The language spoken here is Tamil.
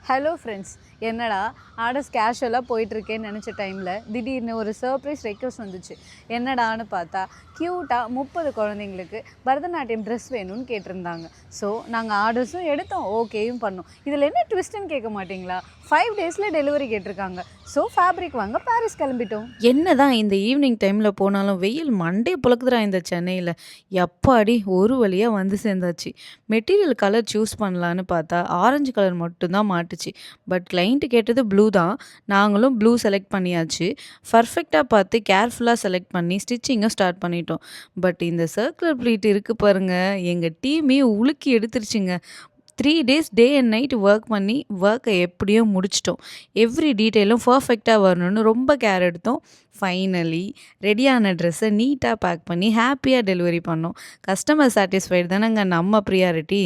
ஹலோ ஃப்ரெண்ட்ஸ், என்னடா ஆர்டர்ஸ் கேஷுவலாக போயிட்டுருக்கேன்னு நினச்ச டைமில் திடீர்னு ஒரு சர்ப்ரைஸ் ரெக்வஸ்ட் வந்துச்சு. என்னடான்னு பார்த்தா க்யூட்டாக 30 குழந்தைங்களுக்கு பரதநாட்டியம் ட்ரெஸ் வேணும்னு கேட்டிருந்தாங்க. ஸோ நாங்கள் ஆர்டர்ஸும் எடுத்தோம், ஓகேயும் பண்ணோம். இதில் என்ன ட்விஸ்ட்டுன்னு கேட்க மாட்டிங்களா? 5 டேஸில் டெலிவரி கேட்டிருக்காங்க. ஸோ ஃபேப்ரிக் வாங்க பாரிஸ் கிளம்பிட்டோம். என்னதான் இந்த ஈவினிங் டைம்ல போனாலும் வெயில் மண்டைய பொளக்குதுடா இந்த சென்னையில. எப்பாடி ஒரு வழியா வந்து சேர்ந்தாச்சு. மெட்டீரியல் கலர் சூஸ் பண்ணலான்னு பார்த்தா, ஆரஞ்சு கலர் மட்டும் தான் மாட்டுச்சு. பட் கிளையண்ட் கேட்டது ப்ளூ தான். நாங்களும் ப்ளூ செலக்ட் பண்ணியாச்சு. பர்ஃபெக்ட்டா பார்த்து கேர்ஃபுல்லா செலக்ட் பண்ணி ஸ்டிச்சிங்கும் ஸ்டார்ட் பண்ணிட்டோம். பட் இந்த சர்க்குலர் ப்ளீட் இருக்கு பாருங்க, எங்க டீமே உலுக்கி எடுத்துருச்சுங்க. 3 days day and night work பண்ணி ஒர்க்கை எப்படியோ முடிச்சிட்டோம். எவ்ரி டீட்டெயிலும் பர்ஃபெக்டாக வரணும்னு ரொம்ப கேர் எடுத்தோம். ஃபைனலி ரெடியான ட்ரெஸ்ஸை நீட்டாக பேக் பண்ணி ஹாப்பியாக டெலிவரி பண்ணோம். கஸ்டமர் சாட்டிஸ்ஃபைடு தானேங்க நம்ம ப்ரியாரிட்டி.